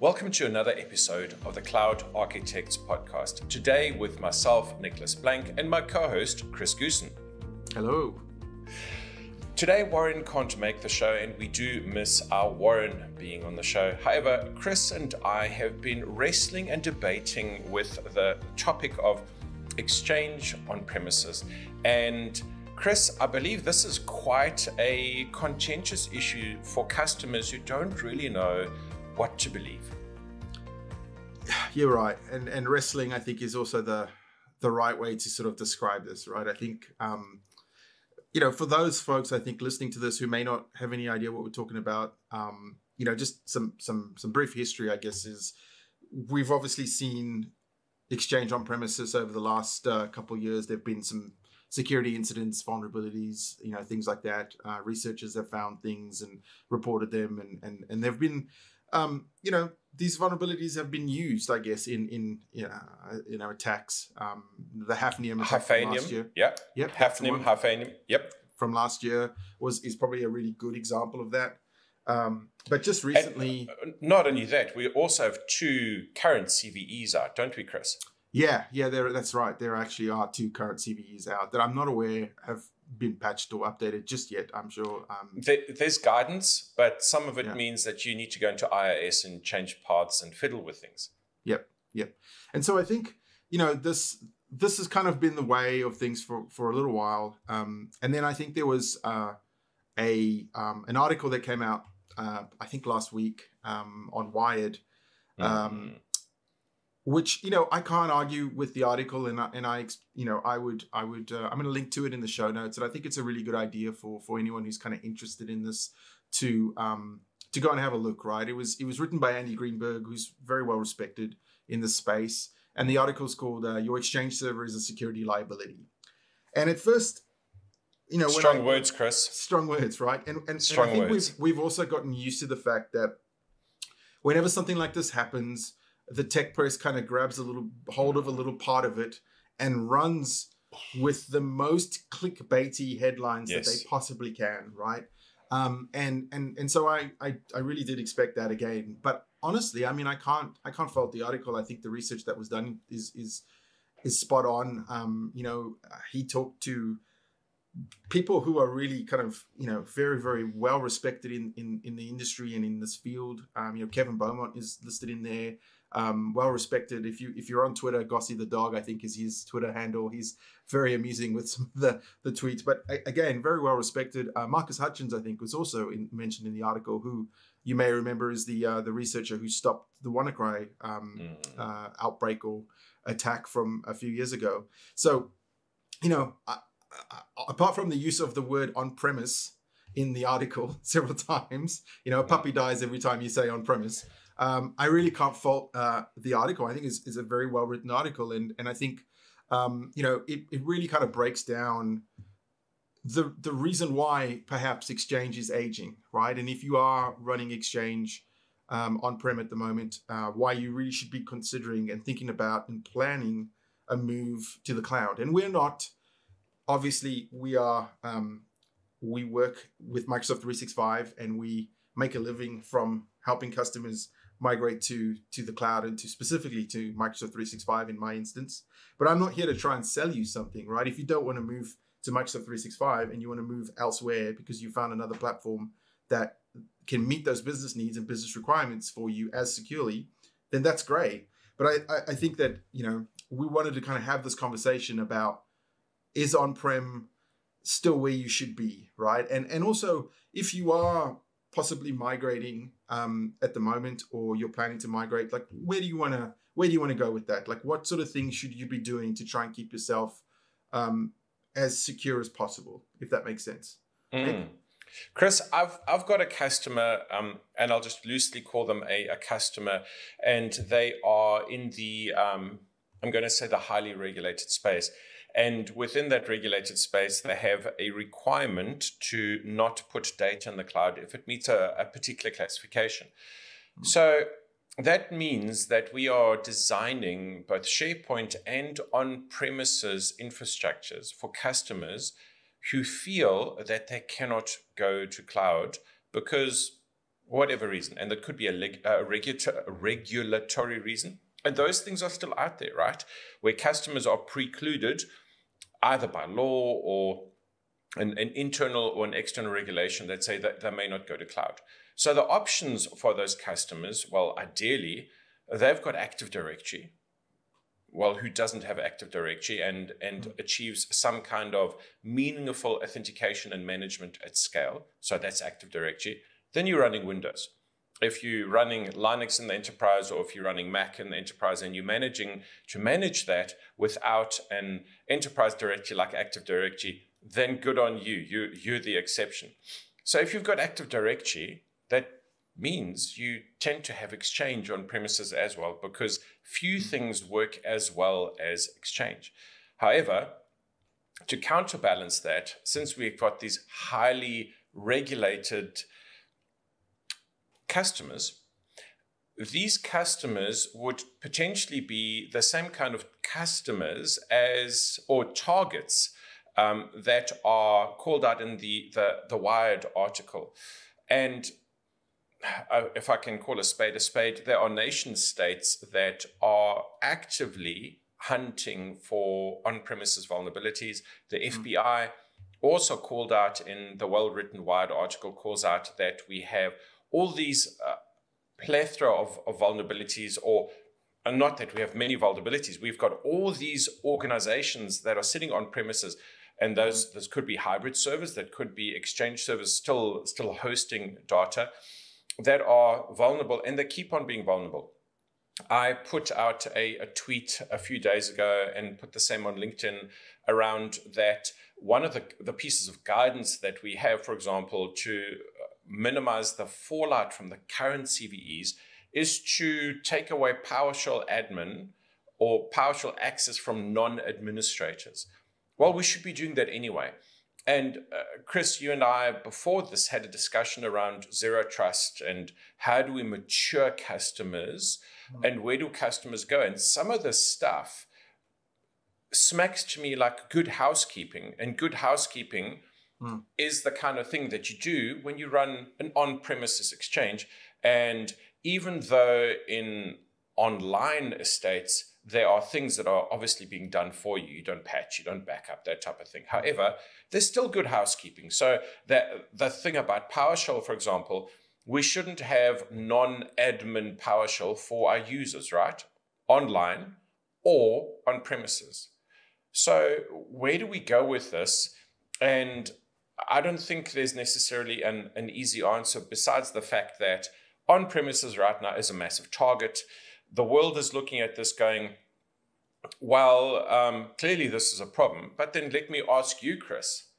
Welcome to another episode of the Cloud Architects podcast. Today with myself, Nicholas Blank, and my co-host, Chris Goosen. Hello. Today, Warren can't make the show, and we do miss our Warren being on the show. However, Chris and I have been wrestling and debating with the topic of exchange on premises. And Chris, I believe this is quite a contentious issue for customers who don't really know what to believe. You're right. And wrestling, I think, is also the right way to sort of describe this, right? I think, for those folks, I think, listening to this who may not have any idea what we're talking about, just some brief history, I guess, is we've obviously seen Exchange on premises over the last couple of years. There have been some security incidents, vulnerabilities, things like that. Researchers have found things and reported them, and they've been, these vulnerabilities have been used, I guess, in attacks. The Hafnium attack from last year. Yep. Hafnium. Yep. From last year is probably a really good example of that. But just recently, and not only that, we also have two current CVEs out, don't we, Chris? Yeah, that's right. There actually are two current CVEs out that I'm not aware have been patched or updated just yet, I'm sure. There's guidance, but some of it means that you need to go into IIS and change paths and fiddle with things. Yep. And so I think, this has kind of been the way of things for a little while. And then I think there was an article that came out, I think last week on Wired, which, I can't argue with the article, and I would I'm going to link to it in the show notes. And I think it's a really good idea for anyone who's kind of interested in this to go and have a look, right? It was written by Andy Greenberg, who's very well respected in the space. And the article's called Your Exchange Server is a Security Liability. And at first, strong words, Chris. Strong words, right? And I think we've also gotten used to the fact that whenever something like this happens, the tech press kind of grabs hold of a little part of it and runs with the most clickbaity headlines that they possibly can, right? And so I really did expect that again. But honestly, I can't fault the article. I think the research that was done is spot on. He talked to people who are really kind of, very, very well respected in the industry and in this field. Kevin Beaumont is listed in there. Well respected. If you're on Twitter, Gossy the dog, I think, is his Twitter handle. He's very amusing with some of the tweets, but again, very well respected. Marcus Hutchins, I think, was also mentioned in the article, who you may remember is the researcher who stopped the WannaCry outbreak or attack from a few years ago. So, apart from the use of the word on-premise in the article several times, a puppy dies every time you say on-premise. I really can't fault the article. I think is a very well-written article. And I think, it really kind of breaks down the reason why perhaps Exchange is aging, right? And if you are running Exchange on-prem at the moment, why you really should be considering and thinking about and planning a move to the cloud. And we're not, obviously, we work with Microsoft 365 and we make a living from helping customers migrate to the cloud and specifically to Microsoft 365 in my instance. But I'm not here to try and sell you something, right? If you don't want to move to Microsoft 365 and you want to move elsewhere because you found another platform that can meet those business needs and business requirements for you as securely, then that's great. But I think that, we wanted to kind of have this conversation about, is on-prem still where you should be, right? And also, if you are possibly migrating at the moment, or you're planning to migrate, like where do you want to go with that? Like, what sort of things should you be doing to try and keep yourself as secure as possible, if that makes sense? Chris, I've got a customer, and I'll just loosely call them a customer, and they are in the I'm going to say the highly regulated space. And within that regulated space, they have a requirement to not put data in the cloud if it meets a particular classification. So that means that we are designing both SharePoint and on-premises infrastructures for customers who feel that they cannot go to cloud because whatever reason. And that could be a regulatory reason. And those things are still out there, right? Where customers are precluded either by law or an internal or an external regulation that say that they may not go to cloud. So the options for those customers, well, ideally, they've got Active Directory. Well, who doesn't have Active Directory and achieves some kind of meaningful authentication and management at scale? So that's Active Directory. Then you're running Windows. If you're running Linux in the enterprise, or if you're running Mac in the enterprise, and you're managing to manage that without an enterprise directory like Active Directory, then good on you. You're the exception. So if you've got Active Directory, that means you tend to have Exchange on premises as well, because few things work as well as Exchange. However, to counterbalance that, since we've got these highly regulated customers, these customers would potentially be the same kind of customers as, or targets that are called out in the Wired article. And if I can call a spade, there are nation states that are actively hunting for on-premises vulnerabilities. The FBI also called out in the well-written Wired article, calls out that we have all these plethora of vulnerabilities, or not that we have many vulnerabilities, we've got all these organizations that are sitting on premises, and those could be hybrid servers, that could be Exchange servers still hosting data, that are vulnerable, and they keep on being vulnerable. I put out a tweet a few days ago and put the same on LinkedIn around that. One of the pieces of guidance that we have, for example, to minimize the fallout from the current CVEs is to take away PowerShell admin or PowerShell access from non-administrators. Well, we should be doing that anyway. And Chris, you and I, before this, had a discussion around zero trust and how do we mature customers and where do customers go? And some of this stuff smacks to me like good housekeeping. And good housekeeping is the kind of thing that you do when you run an on-premises Exchange. And even though in online estates, there are things that are obviously being done for you. You don't patch, you don't back up, that type of thing. However, there's still good housekeeping. So the thing about PowerShell, for example, we shouldn't have non-admin PowerShell for our users, right? Online or on premises. So where do we go with this? And I don't think there's necessarily an easy answer, besides the fact that on premises right now is a massive target. The world is looking at this going, well, clearly this is a problem. But then let me ask you, Chris,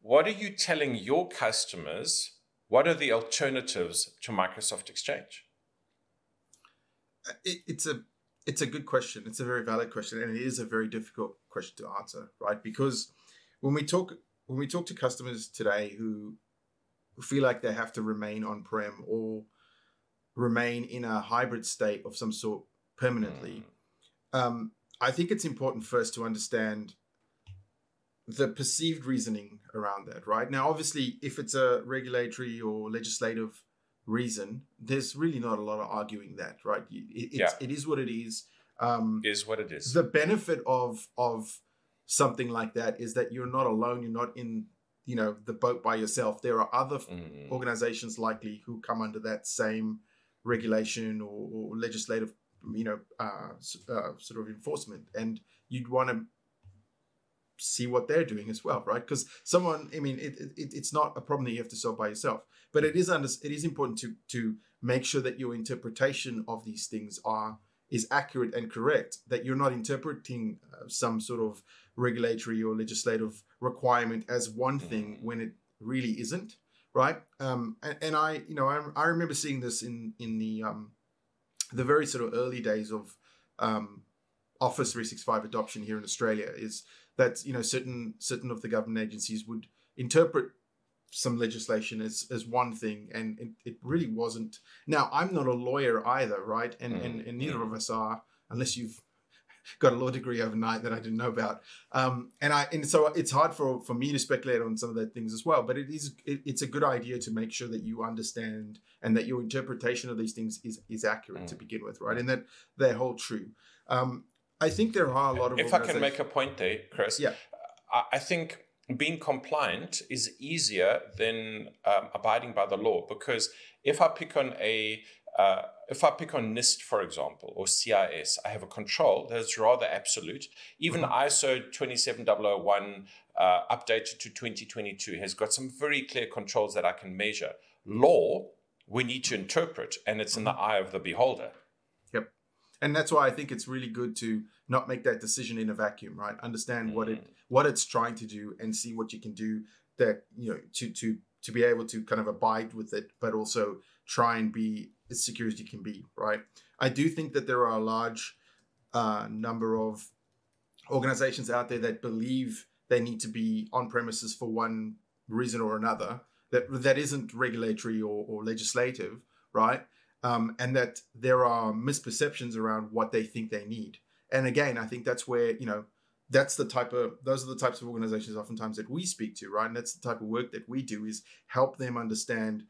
what are you telling your customers? What are the alternatives to Microsoft Exchange? It's a good question. It's a very valid question, and it is a very difficult question to answer, right? Because when we talk to customers today who feel like they have to remain on-prem or remain in a hybrid state of some sort permanently, I think it's important first to understand the perceived reasoning around that, right? Now, obviously, if it's a regulatory or legislative reason, there's really not a lot of arguing that, right? It is what it is. Is what it is. The benefit of something like that is that you're not alone. You're not in the boat by yourself. There are other organizations likely who come under that same regulation or legislative, sort of enforcement, and you'd want to see what they're doing as well, right? Because it's not a problem that you have to solve by yourself, but it is important to make sure that your interpretation of these things is accurate and correct, that you're not interpreting some sort of regulatory or legislative requirement as one thing when it really isn't, right? And I remember seeing this in the very sort of early days of Office 365 adoption here in Australia, is that certain of the government agencies would interpret some legislation as one thing, and it really wasn't. Now, I'm not a lawyer either, right? And neither of us are, unless you've got a law degree overnight that I didn't know about. And so it's hard for me to speculate on some of those things as well. But it's a good idea to make sure that you understand and that your interpretation of these things is accurate to begin with, right? And that they hold true. I think there are a lot of. If I can make a point there, Chris. Yeah. I think being compliant is easier than abiding by the law, because if I pick on NIST, for example, or CIS, I have a control that's rather absolute. Even ISO 27001 updated to 2022 has got some very clear controls that I can measure. Law, we need to interpret, and it's in the eye of the beholder. Yep. And that's why I think it's really good to not make that decision in a vacuum, right? Understand what it's trying to do and see what you can do that, to be able to kind of abide with it, but also try and be as secure as you can be, right? I do think that there are a large number of organizations out there that believe they need to be on premises for one reason or another, that isn't regulatory or legislative, right? And that there are misperceptions around what they think they need. And again, I think that's where, those are the types of organizations oftentimes that we speak to, right? And that's the type of work that we do, is help them understand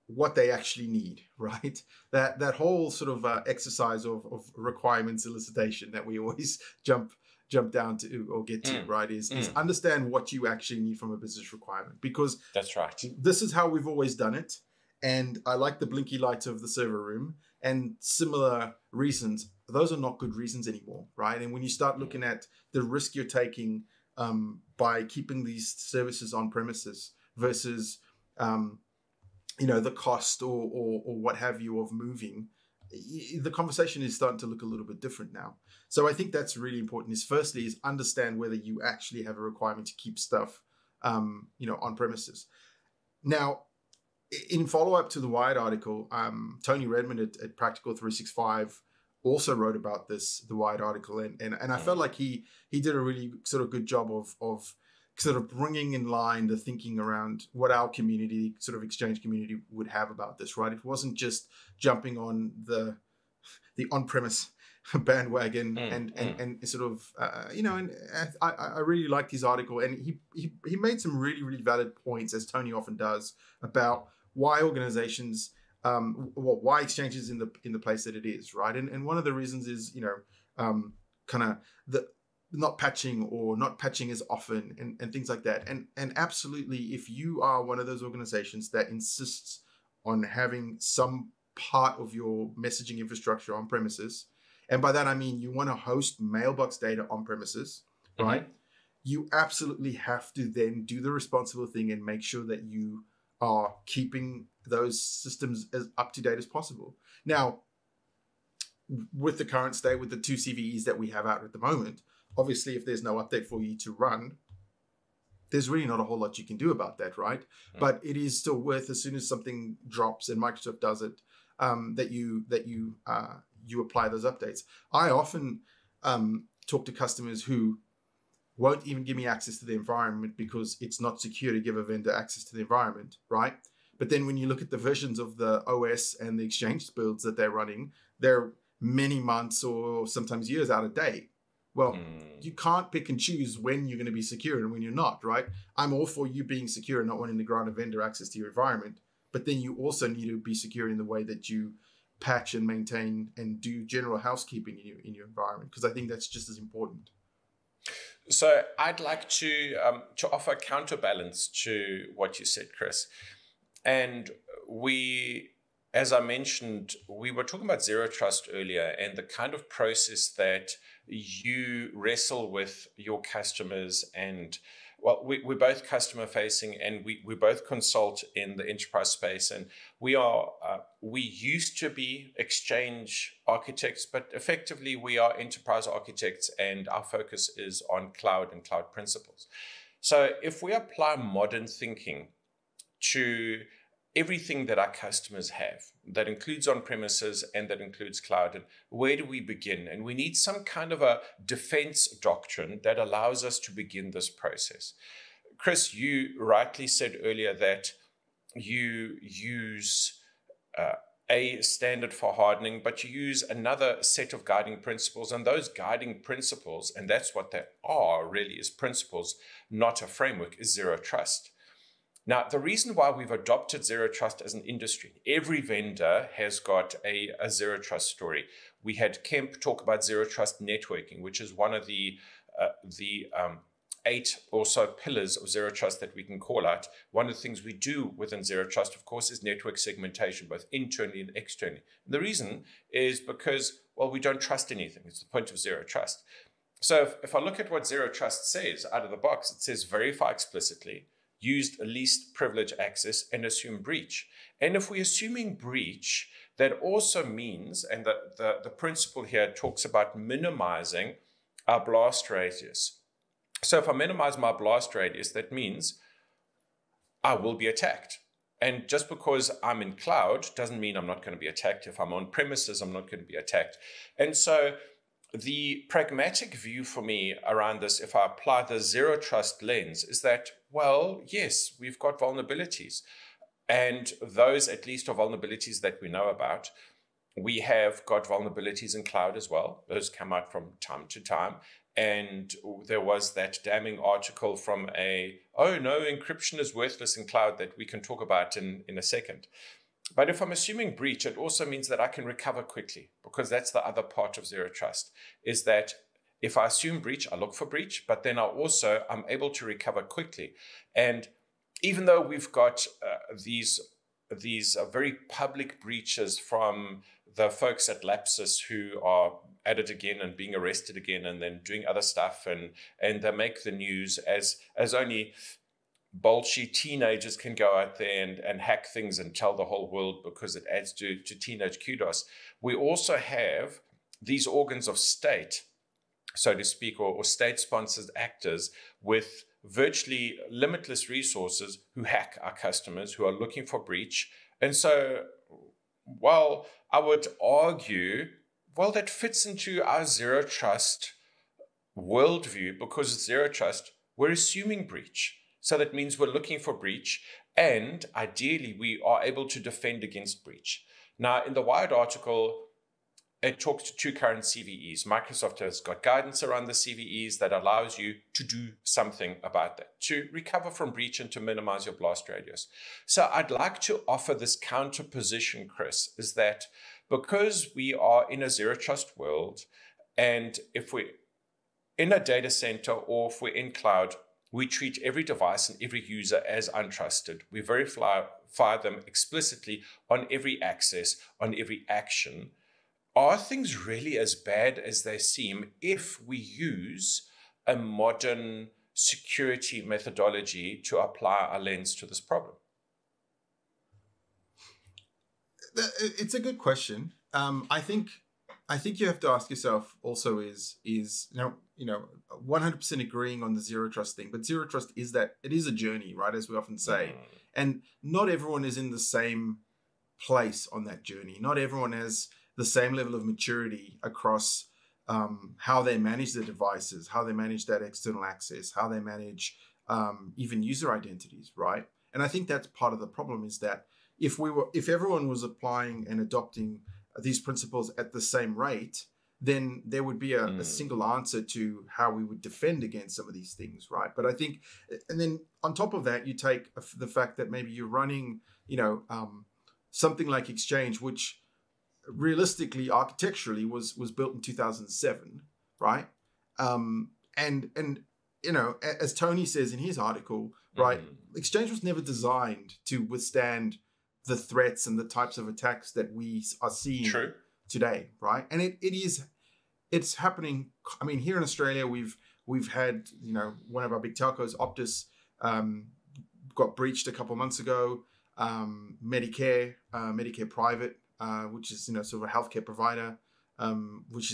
what they actually need, right? That whole sort of exercise of requirements elicitation that we always jump down to or get to, right? Is understand what you actually need from a business requirement, because that's right. This is how we've always done it. And I like the blinky lights of the server room and similar reasons. Those are not good reasons anymore, right? And when you start looking at the risk you're taking by keeping these services on premises versus, the cost or what have you of moving, the conversation is starting to look a little bit different now. So I think that's really important. Firstly is understand whether you actually have a requirement to keep stuff, on premises. Now, in follow-up to the Wired article, Tony Redmond at Practical 365 also wrote about the Wired article, and I felt like he did a really sort of good job of sort of bringing in line the thinking around what our community, sort of exchange community, would have about this, right? It wasn't just jumping on the on-premise bandwagon and sort of and I really liked his article, and he made some really, really valid points, as Tony often does, about why organizations, why exchange is in the place that it is, right? And one of the reasons is, kind of the not patching as often and things like that. And absolutely, if you are one of those organizations that insists on having some part of your messaging infrastructure on premises, and by that I mean you want to host mailbox data on premises, right? You absolutely have to then do the responsible thing and make sure that you are keeping those systems as up to date as possible. Now, with the current state, with the 2 CVEs that we have out at the moment, obviously, if there's no update for you to run, there's really not a whole lot you can do about that, right? But it is still worth, as soon as something drops and Microsoft does it, that you apply those updates. I often talk to customers who won't even give me access to the environment because it's not secure to give a vendor access to the environment, right? But then when you look at the versions of the OS and the Exchange builds that they're running, they're many months or sometimes years out of date. Well, you can't pick and choose when you're going to be secure and when you're not, right? I'm all for you being secure and not wanting to grant a vendor access to your environment, but then you also need to be secure in the way that you patch and maintain and do general housekeeping in your environment, because I think that's just as important. So I'd like to offer a counterbalance to what you said, Chris. And as I mentioned, we were talking about zero trust earlier, and the kind of process that you wrestle with your customers. And well, we're both customer facing, and we both consult in the enterprise space, and we used to be Exchange architects, but effectively we are enterprise architects, and our focus is on cloud and cloud principles. So if we apply modern thinking to everything that our customers have, that includes on-premises and that includes cloud, and where do we begin? And we need some kind of a defense doctrine that allows us to begin this process. Chris, you rightly said earlier that you use a standard for hardening, but you use another set of guiding principles. And those guiding principles, and that's what they are really, is principles, not a framework, is zero trust. Now, the reason why we've adopted zero trust as an industry, every vendor has got a zero trust story. We had Kemp talk about zero trust networking, which is one of the 8 or so pillars of zero trust that we can call out. One of the things we do within zero trust, of course, is network segmentation, both internally and externally. And the reason is because, well, we don't trust anything. It's the point of zero trust. So if I look at what zero trust says out of the box, it says verify explicitly, use least privilege access, and assume breach. And if we're assuming breach, that also means, and the principle here talks about minimizing our blast radius. So if I minimize my blast radius, that means I will be attacked. And just because I'm in cloud doesn't mean I'm not going to be attacked. If I'm on premises, I'm not going to be attacked. And so the pragmatic view for me around this, if I apply the zero trust lens, is that, well, yes, we've got vulnerabilities. And those at least are vulnerabilities that we know about. We have got vulnerabilities in cloud as well. Those come out from time to time. And there was that damning article from oh no, encryption is worthless in cloud that we can talk about in a second. But if I'm assuming breach, it also means that I can recover quickly, because that's the other part of zero trust, is that if I assume breach, I look for breach, but then I'm able to recover quickly. And even though we've got these very public breaches from the folks at Lapsus who are at it again and being arrested again and then doing other stuff, and they make the news as only bolshy teenagers can go out there and hack things and tell the whole world because it adds to teenage kudos. We also have these organs of state, so to speak, or state-sponsored actors with virtually limitless resources who hack our customers, who are looking for breach. And so, well, I would argue, well, that fits into our zero trust worldview, because zero trust, we're assuming breach. So that means we're looking for breach, and ideally we are able to defend against breach. Now, in the Wired article, it talks to 2 current CVEs. Microsoft has got guidance around the CVEs that allows you to do something about that, to recover from breach and to minimize your blast radius. So I'd like to offer this counter position, Chris, is that because we are in a zero trust world, and if we're in a data center or if we're in cloud, we treat every device and every user as untrusted. We verify them explicitly on every access, on every action. Are things really as bad as they seem if we use a modern security methodology to apply our lens to this problem? It's a good question. I think you have to ask yourself also is 100% agreeing on the zero trust thing, but zero trust is that it is a journey, right? As we often say, and not everyone is in the same place on that journey. Not everyone has the same level of maturity across how they manage their devices, how they manage that external access, how they manage even user identities, right? And I think that's part of the problem, is that if everyone was applying and adopting these principles at the same rate, then there would be a single answer to how we would defend against some of these things, right? But I think, and then on top of that, you take the fact that maybe you're running, something like Exchange, which realistically, architecturally, was built in 2007, right? And as Tony says in his article, right, Exchange was never designed to withstand the threats and the types of attacks that we are seeing today, right? And it's happening. I mean, here in Australia, we've had, one of our big telcos, Optus, got breached a couple of months ago. Medicare Private, which is sort of a healthcare provider, which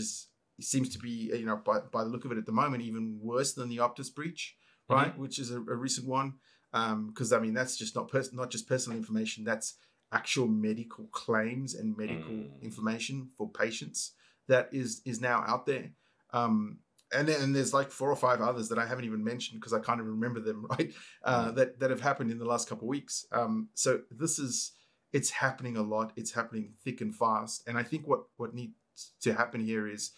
seems to be by the look of it at the moment even worse than the Optus breach, right? Which is a recent one. Because I mean, that's just not just personal information, that's actual medical claims and medical information for patients that is now out there. And then there's like 4 or 5 others that I haven't even mentioned because I can't even remember them, right? That have happened in the last couple of weeks. So this is, it's happening a lot. It's happening thick and fast. And I think what needs to happen here is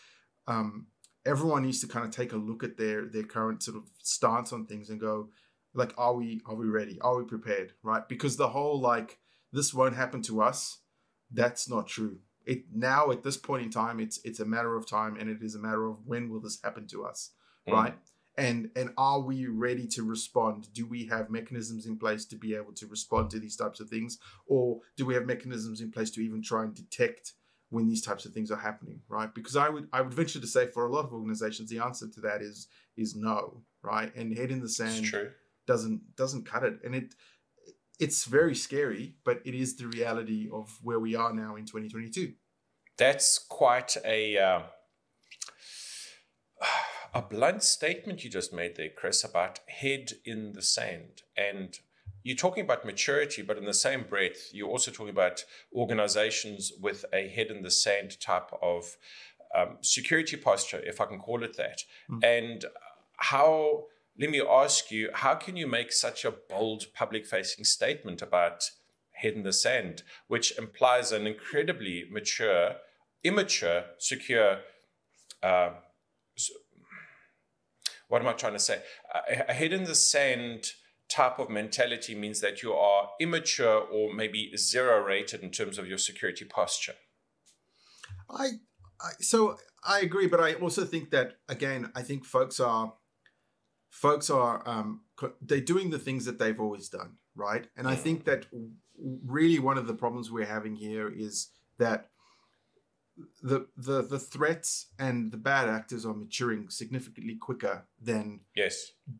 everyone needs to kind of take a look at their current sort of stance on things and go, like, are we ready? Are we prepared? Right? Because the whole like, this won't happen to us, that's not true. It now at this point in time, it's a matter of time, and it is a matter of when will this happen to us, right? And are we ready to respond? Do we have mechanisms in place to be able to respond to these types of things, or do we have mechanisms in place to even try and detect when these types of things are happening, right? Because I would venture to say for a lot of organizations, the answer to that is no, right? And head in the sand doesn't cut it, and it's very scary, but it is the reality of where we are now in 2022. That's quite a blunt statement you just made there, Chris, about head in the sand. And you're talking about maturity, but in the same breath, you're also talking about organizations with a head in the sand type of security posture, if I can call it that. And let me ask you, how can you make such a bold public-facing statement about head in the sand, which implies an incredibly immature, secure, what am I trying to say? A head in the sand type of mentality means that you are immature or maybe zero rated in terms of your security posture. So I agree, but I also think that, again, I think folks are they're doing the things that they've always done, right? And I think that really one of the problems we're having here is that the threats and the bad actors are maturing significantly quicker than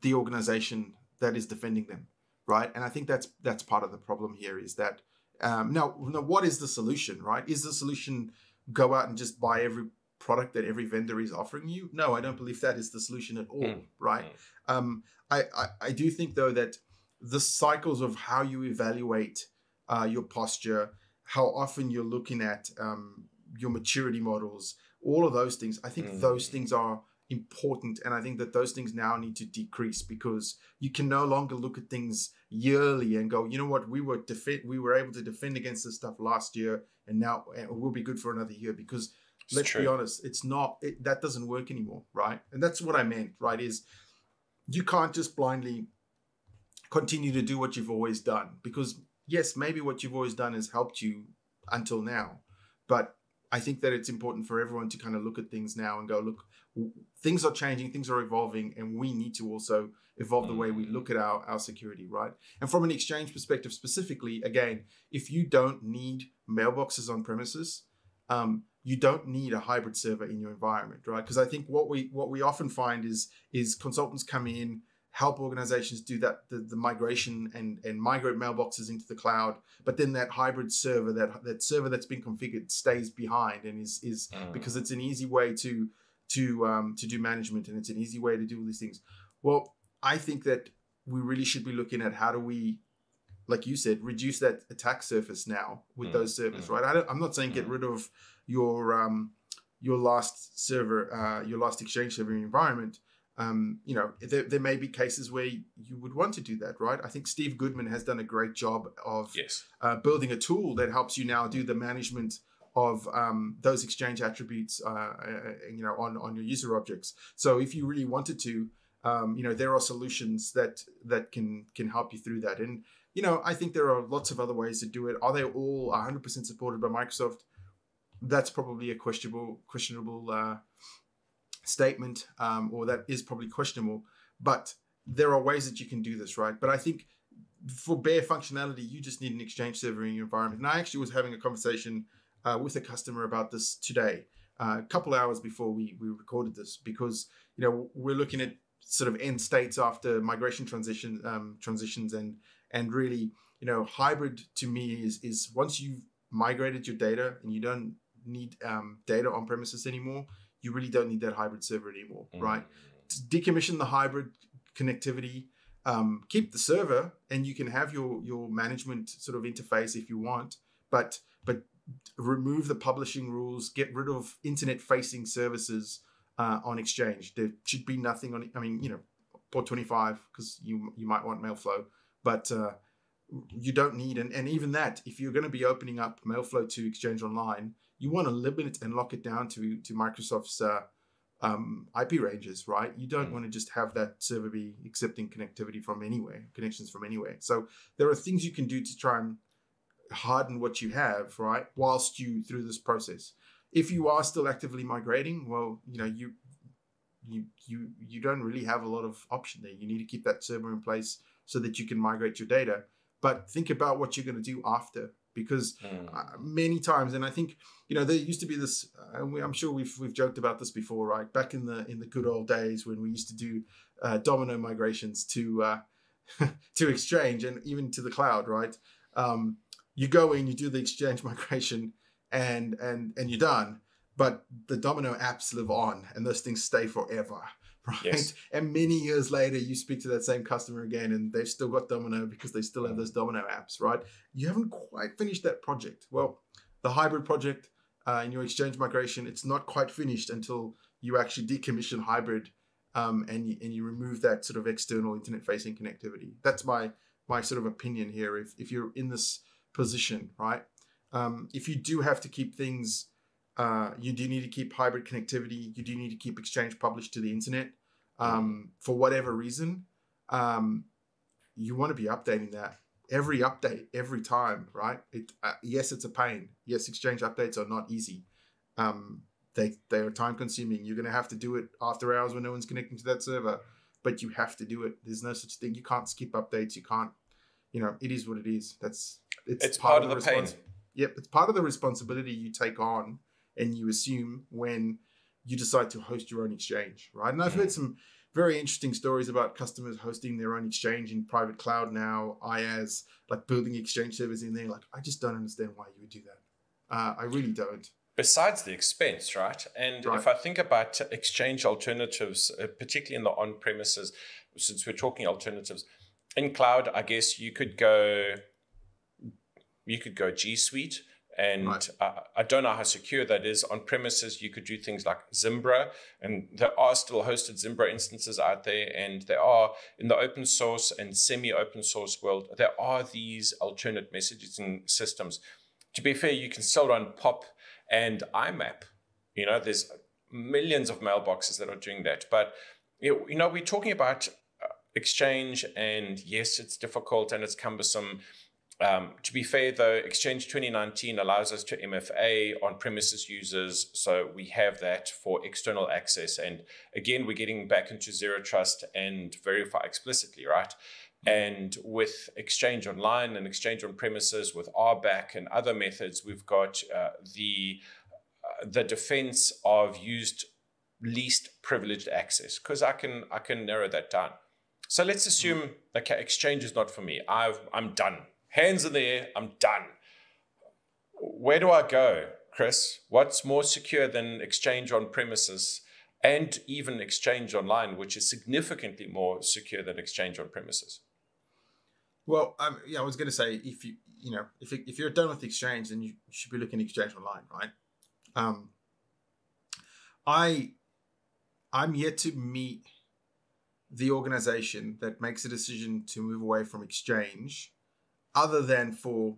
the organization that is defending them, right? And I think that's part of the problem here is that now what is the solution, right? Is the solution go out and just buy every product that every vendor is offering you? No, I don't believe that is the solution at all, right? I do think, though, that the cycles of how you evaluate your posture, how often you're looking at your maturity models, all of those things, I think those things are important. And I think that those things now need to decrease, because you can no longer look at things yearly and go, you know what, we were able to defend against this stuff last year, and now we'll be good for another year, because let's be honest, that doesn't work anymore, right? And that's what I meant, right? Is you can't just blindly continue to do what you've always done, because yes, maybe what you've always done has helped you until now, but I think that it's important for everyone to kind of look at things now and go, look, things are changing, things are evolving, and we need to also evolve the way we look at our security, right? And from an Exchange perspective specifically, again, if you don't need mailboxes on premises, you don't need a hybrid server in your environment, right? Because I think what we often find is consultants come in, help organizations do that, the migration and migrate mailboxes into the cloud, but then that hybrid server, that server that's been configured, stays behind, and is because it's an easy way to do management, and it's an easy way to do all these things. Well, I think that we really should be looking at how do we, like you said, reduce that attack surface now with those servers, right? I'm not saying get rid of your last server, your last Exchange server environment. There may be cases where you would want to do that, right? I think Steve Goodman has done a great job of building a tool that helps you now do the management of those Exchange attributes, on your user objects. So if you really wanted to, there are solutions that can help you through that. And I think there are lots of other ways to do it. Are they all 100% supported by Microsoft? That's probably a questionable statement, or that is probably questionable. But there are ways that you can do this, right? But I think for bare functionality, you just need an Exchange server in your environment. And I actually was having a conversation with a customer about this today, a couple hours before we recorded this, because we're looking at sort of end states after migration transitions, and really, hybrid to me is once you've migrated your data and you don't need data on premises anymore, you really don't need that hybrid server anymore, right? Decommission the hybrid connectivity, keep the server, and you can have your management sort of interface if you want, but remove the publishing rules, get rid of internet-facing services on Exchange. There should be nothing on it. I mean, port 25, because you might want Mailflow, but you don't need, and even that, if you're going to be opening up Mailflow to Exchange Online, you want to limit it and lock it down to Microsoft's IP ranges, right? You don't want to just have that server be accepting connectivity from anywhere, connections from anywhere. So there are things you can do to try and harden what you have, right, whilst you through this process. If you are still actively migrating, well, you don't really have a lot of option there. You need to keep that server in place so that you can migrate your data. But think about what you're going to do after, because many times, and I think there used to be this. I'm sure we've joked about this before, right? Back in the good old days when we used to do Domino migrations to to Exchange and even to the cloud, right? You go in, you do the Exchange migration, and you're done. But the Domino apps live on, and those things stay forever, right? Yes. And many years later, you speak to that same customer again, and they've still got Domino because they still have those Domino apps, right? You haven't quite finished that project. Well, the hybrid project in your Exchange migration, it's not quite finished until you actually decommission hybrid and you remove that sort of external internet-facing connectivity. That's my sort of opinion here. If you're in this position, right? If you do have to keep things. You do need to keep hybrid connectivity. You do need to keep Exchange published to the internet for whatever reason. You want to be updating that every update, every time, right? Yes, it's a pain. Yes, Exchange updates are not easy. They are time consuming. You're going to have to do it after hours when no one's connecting to that server, but you have to do it. There's no such thing. You can't skip updates. You can't, it is what it is. It's part of the pain. Yep. It's part of the responsibility you take on and you assume when you decide to host your own Exchange, right? And I've heard some very interesting stories about customers hosting their own Exchange in private cloud now, IaaS, like building Exchange servers in there. Like, I just don't understand why you would do that. I really don't. Besides the expense, right? And if I think about Exchange alternatives, particularly in the on-premises, since we're talking alternatives, in cloud, I guess you could go G Suite. And right. I don't know how secure that is. On premises, you could do things like Zimbra, and there are still hosted Zimbra instances out there, and there are, in the open source and semi-open source world, there are these alternate messaging systems. To be fair, you can still run POP and IMAP. There's millions of mailboxes that are doing that. But, we're talking about Exchange, and yes, it's difficult and it's cumbersome. To be fair, though, Exchange 2019 allows us to MFA on-premises users, so we have that for external access. And again, we're getting back into Zero Trust and verify explicitly, right? And with Exchange Online and Exchange on-premises, with RBAC and other methods, we've got the defense of used least privileged access, because I can narrow that down. So let's assume, okay, Exchange is not for me. I'm done. Hands in the air, I'm done. Where do I go, Chris? What's more secure than Exchange on premises and even Exchange Online, which is significantly more secure than Exchange on premises? Well, I was going to say, if you're done with Exchange, then you should be looking at Exchange Online, right? I'm yet to meet the organization that makes a decision to move away from Exchange, other than for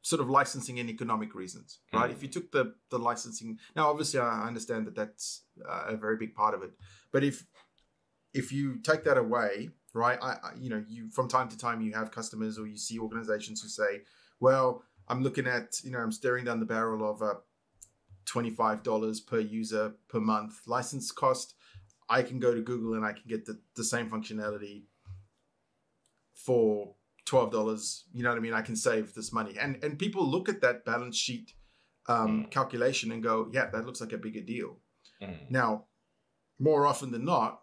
sort of licensing and economic reasons, right? If you took the licensing, now obviously I understand that that's a very big part of it, but if you take that away, right? You from time to time you have customers or you see organizations who say, well, I'm looking at, I'm staring down the barrel of $25 per user per month license cost. I can go to Google and I can get the same functionality for $12, you know what I mean? I can save this money. And people look at that balance sheet calculation and go, yeah, that looks like a bigger deal. Now, more often than not,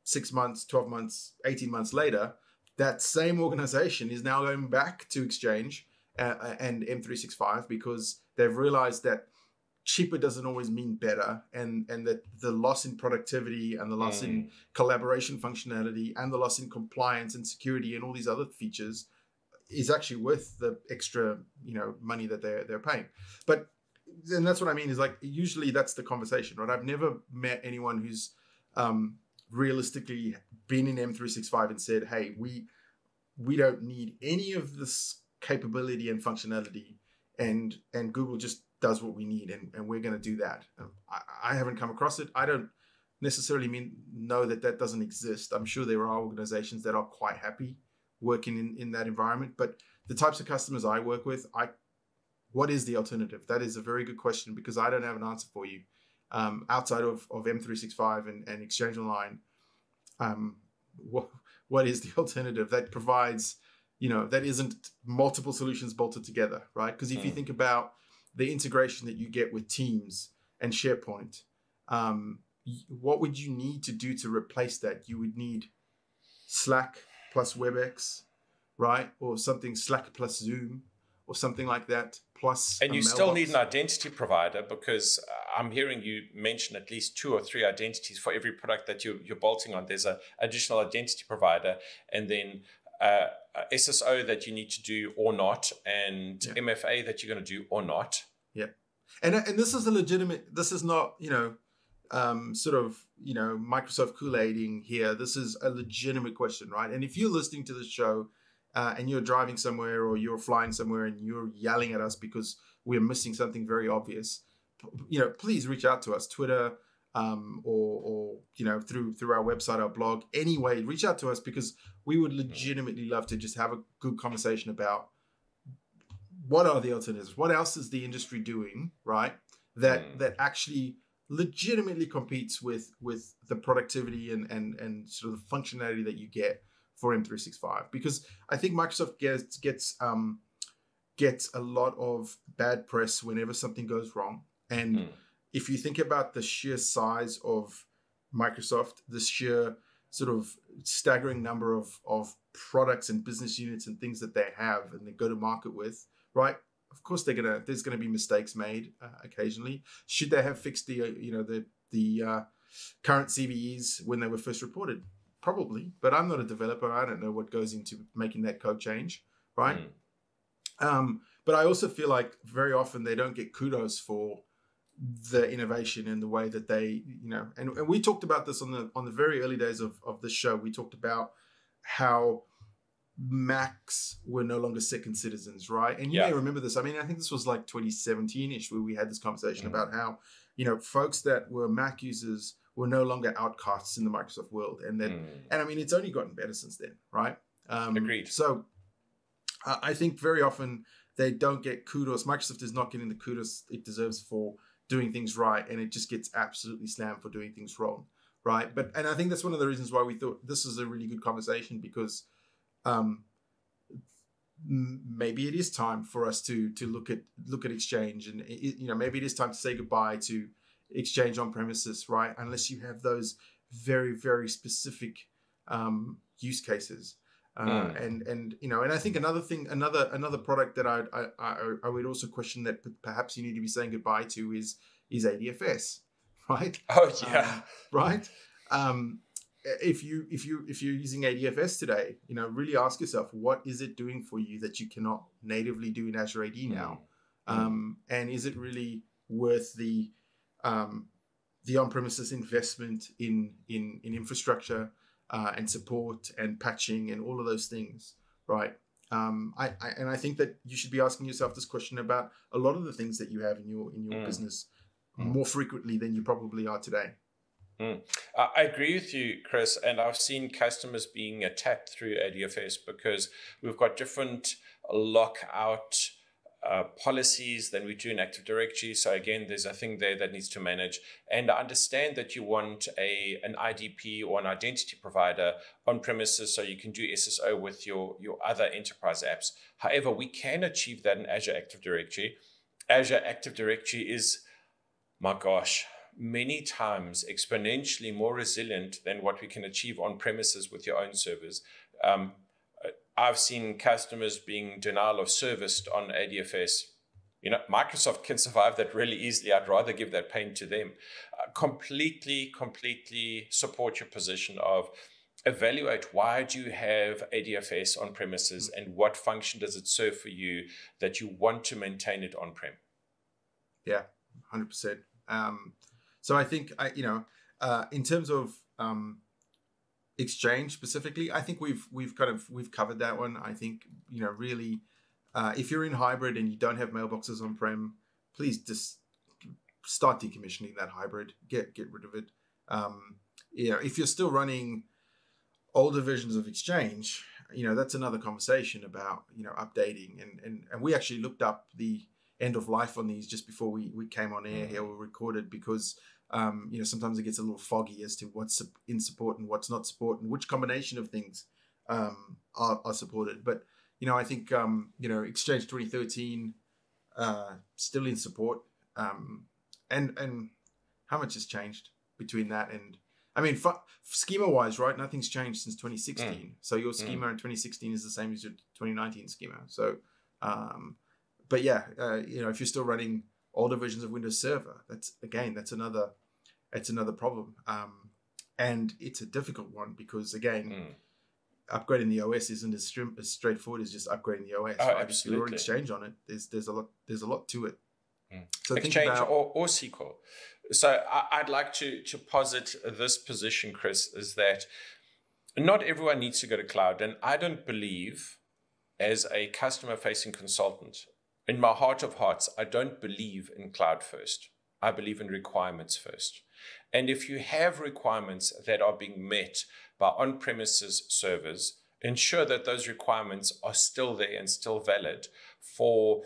6 months, 12 months, 18 months later, that same organization is now going back to Exchange and M365 because they've realized that cheaper doesn't always mean better, and that the loss in productivity and the loss in collaboration functionality and the loss in compliance and security and all these other features is actually worth the extra money that they're paying. But then that's what I mean is, like, usually that's the conversation, right? I've never met anyone who's realistically been in M365 and said, hey, we don't need any of this capability and functionality, and Google just does what we need, and we're going to do that. I haven't come across it. I don't necessarily know that doesn't exist. I'm sure there are organizations that are quite happy working in that environment, but the types of customers I work with, what is the alternative? That is a very good question, because I don't have an answer for you. Outside of M365 and Exchange Online, what is the alternative that provides, that isn't multiple solutions bolted together, right? Because if you think about the integration that you get with Teams and SharePoint, what would you need to do to replace that? You would need Slack plus WebEx, right? Or something, Slack plus Zoom, or something like that, plus and you still need an identity provider, because I'm hearing you mention at least 2 or 3 identities for every product that you're bolting on. There's an additional identity provider, and then SSO that you need to do or not, and MFA that you're going to do or not. Yeah, and this is a legitimate. This is not Microsoft Kool-Aiding here. This is a legitimate question, right? And if you're listening to the show and you're driving somewhere or you're flying somewhere and you're yelling at us because we're missing something very obvious, please reach out to us, Twitter, or through our website, our blog. Anyway, reach out to us, because we would legitimately love to just have a good conversation about what are the alternatives, what else is the industry doing, right? That actually legitimately competes with the productivity and sort of the functionality that you get for M365, because I think Microsoft gets a lot of bad press whenever something goes wrong. And if you think about the sheer size of Microsoft, the sheer sort of staggering number of products and business units and things that they have and they go to market with, right? Of course, there's gonna be mistakes made occasionally. Should they have fixed the current CVEs when they were first reported? Probably, but I'm not a developer. I don't know what goes into making that code change, right? But I also feel like very often they don't get kudos for the innovation and the way that they, and we talked about this on the very early days of the show. We talked about how Macs were no longer second citizens, right? And you may remember this. I mean, I think this was like 2017-ish where we had this conversation about how, folks that were Mac users were no longer outcasts in the Microsoft world. And then, and I mean, it's only gotten better since then, right? Agreed. So I think very often they don't get kudos. Microsoft is not getting the kudos it deserves for doing things right. And it just gets absolutely slammed for doing things wrong, right? And I think that's one of the reasons why we thought this is a really good conversation, because maybe it is time for us to look at Exchange, and maybe it is time to say goodbye to Exchange on premises, right? Unless you have those very, very specific use cases, and I think another product that I would also question that perhaps you need to be saying goodbye to is ADFS, right? Oh yeah, right. If you're using ADFS today, really ask yourself, what is it doing for you that you cannot natively do in Azure AD now? And is it really worth the on-premises investment in infrastructure and support and patching and all of those things, right? I think that you should be asking yourself this question about a lot of the things that you have in your business more frequently than you probably are today. I agree with you, Chris, and I've seen customers being attacked through ADFS because we've got different lockout policies than we do in Active Directory. So again, there's a thing there that needs to manage. And I understand that you want an IDP or an identity provider on premises so you can do SSO with your other enterprise apps. However, we can achieve that in Azure Active Directory. Azure Active Directory is, my gosh, many times exponentially more resilient than what we can achieve on premises with your own servers. I've seen customers being denial of service on ADFS. Microsoft can survive that really easily. I'd rather give that pain to them. Completely support your position of evaluate why do you have ADFS on premises and what function does it serve for you that you want to maintain it on-prem. Yeah, 100%. So I think, in terms of Exchange specifically, I think we've covered that one. I think, really, if you're in hybrid and you don't have mailboxes on-prem, please just start decommissioning that hybrid. Get rid of it. If you're still running older versions of Exchange, that's another conversation about updating. And we actually looked up the end of life on these just before we came on air here. We recorded because sometimes it gets a little foggy as to what's in support and what's not support and which combination of things are supported. But I think Exchange 2013 still in support. And how much has changed between that and, schema-wise, right? Nothing's changed since 2016. So your schema in 2016 is the same as your 2019 schema. So, but yeah, if you're still running older versions of Windows Server, that's another problem. And it's a difficult one because, again, upgrading the OS isn't as straightforward as just upgrading the OS. Oh, right? absolutely. If you're on Exchange on it, there's a lot to it. So Exchange or SQL. So I'd like to posit this position, Chris, is that not everyone needs to go to cloud. And I don't believe, as a customer-facing consultant, in my heart of hearts, I don't believe in cloud first. I believe in requirements first. And if you have requirements that are being met by on-premises servers, ensure that those requirements are still there and still valid for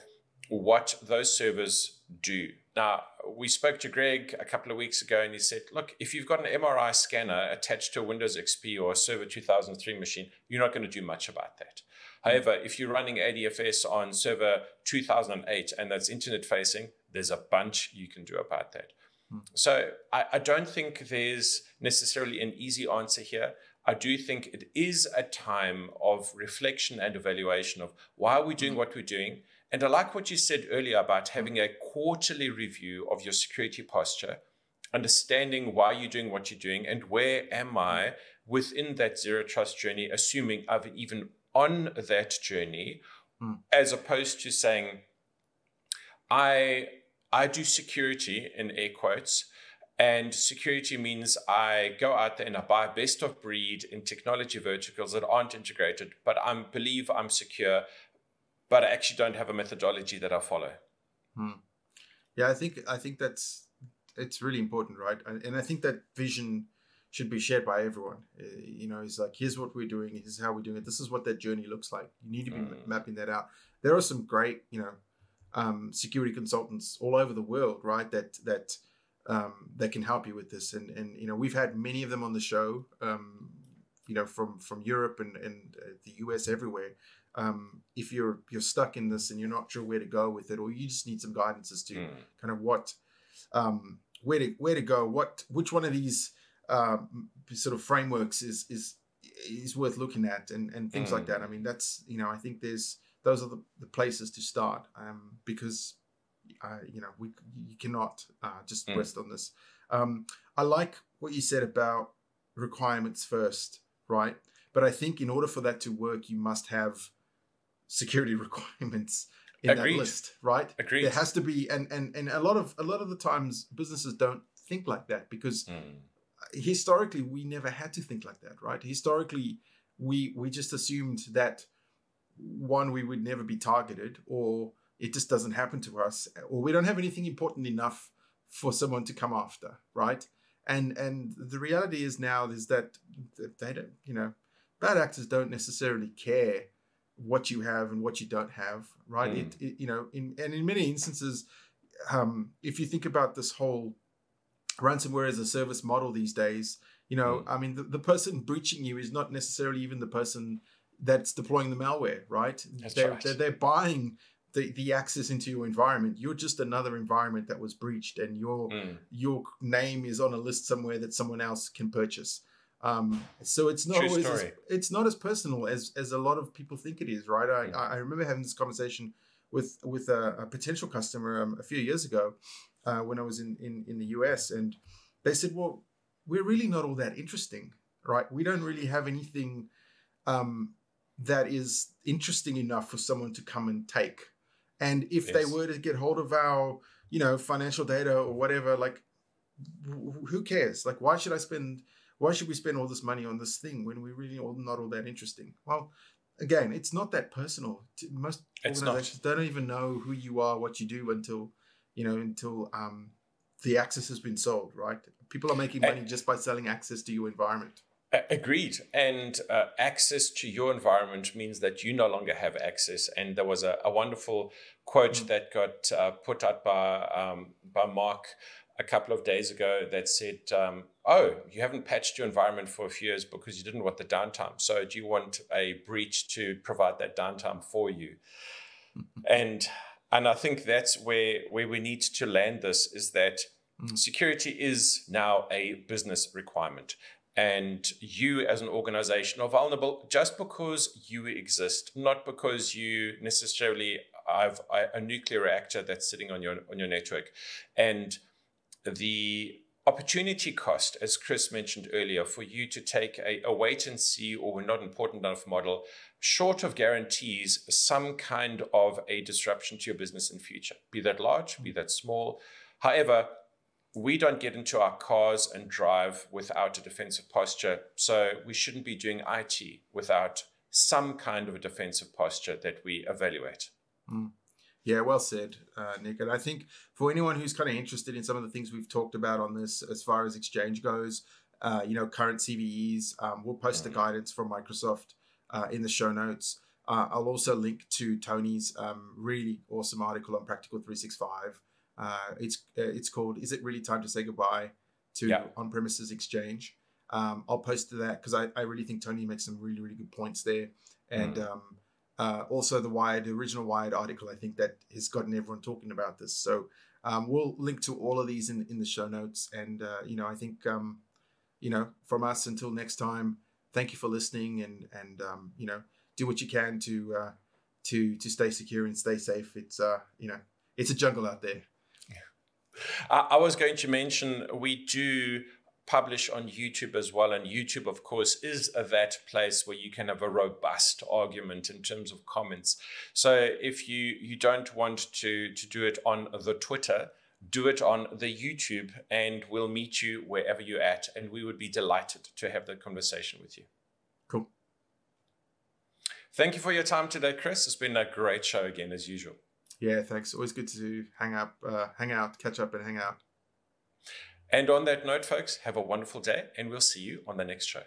what those servers do. Now, we spoke to Greg a couple of weeks ago and he said, look, if you've got an MRI scanner attached to a Windows XP or a Server 2003 machine, you're not going to do much about that. However, if you're running ADFS on Server 2008 and that's internet facing, there's a bunch you can do about that. So I don't think there's necessarily an easy answer here. I do think it is a time of reflection and evaluation of why are we doing what we're doing. And I like what you said earlier about having a quarterly review of your security posture, understanding why you're doing what you're doing and where am I within that zero trust journey, assuming I've even on that journey, as opposed to saying, I do security in air quotes, and security means I go out there and I buy best of breed in technology verticals that aren't integrated, but I believe I'm secure, but I actually don't have a methodology that I follow. Yeah, I think it's really important, right? And I think that vision should be shared by everyone. It's like, here's what we're doing, here's how we're doing it. This is what that journey looks like. You need to be mapping that out. There are some great, security consultants all over the world, right? That can help you with this. And we've had many of them on the show, from Europe and the US, everywhere. If you're stuck in this and you're not sure where to go with it, or you just need some guidance as to kind of what, where to go, which one of these sort of frameworks is worth looking at and things like that. I mean, that's, I think those are the places to start, because you cannot just rest on this. I like what you said about requirements first, right? But I think in order for that to work, you must have security requirements in that list, right? Agreed. There has to be, and a lot of the times businesses don't think like that because historically we never had to think like that, right? Historically, we just assumed that one, we would never be targeted, or it just doesn't happen to us, or we don't have anything important enough for someone to come after, right? And the reality is now is that they don't, bad actors don't necessarily care what you have and what you don't have, right? In many instances, if you think about this whole ransomware as a service model these days, I mean, the person breaching you is not necessarily even the person that's deploying the malware, right? They're buying the access into your environment. You're just another environment that was breached, and your name is on a list somewhere that someone else can purchase. So it's not it's not as personal as a lot of people think it is, right? I remember having this conversation with a potential customer a few years ago when I was in the US, and they said, well, we're really not all that interesting, right? We don't really have anything that is interesting enough for someone to come and take. And if they were to get hold of our, financial data or whatever, like, who cares? Like, why should I spend why should we spend all this money on this thing when we're really not all that interesting? Well, again, it's not that personal. Most organizations don't even know who you are, what you do until the access has been sold, right? People are making money just by selling access to your environment. Agreed. And access to your environment means that you no longer have access. And there was a wonderful quote that got put out by Mark a couple of days ago that said, oh, you haven't patched your environment for a few years because you didn't want the downtime. So do you want a breach to provide that downtime for you? And I think that's where we need to land this, is that security is now a business requirement. And you as an organization are vulnerable just because you exist, not because you necessarily have a nuclear reactor that's sitting on your network. And the opportunity cost, as Chris mentioned earlier, for you to take a wait and see or not important enough model, short of guarantees some kind of a disruption to your business in future, be that large, be that small. However, we don't get into our cars and drive without a defensive posture. So we shouldn't be doing IT without some kind of a defensive posture that we evaluate. Yeah, well said, Nick. And I think for anyone who's kind of interested in some of the things we've talked about on this, as far as Exchange goes, current CVEs, we'll post the guidance from Microsoft in the show notes. I'll also link to Tony's really awesome article on Practical 365. It's called "Is It Really Time to Say Goodbye to On-Premises Exchange?" I'll post to that because I really think Tony makes some really, really good points there. And also the original Wired article, I think that has gotten everyone talking about this. So we'll link to all of these in the show notes. And, I think, from us until next time, thank you for listening and do what you can to stay secure and stay safe. It's, it's a jungle out there. I was going to mention we do publish on YouTube as well, and YouTube, of course, is that place where you can have a robust argument in terms of comments. So if you don't want to do it on the Twitter, do it on the YouTube, and we'll meet you wherever you're at, and we would be delighted to have that conversation with you. Cool. Thank you for your time today, Chris. It's been a great show again, as usual. Yeah, thanks. Always good to hang out, catch up and hang out. And on that note, folks, have a wonderful day, and we'll see you on the next show.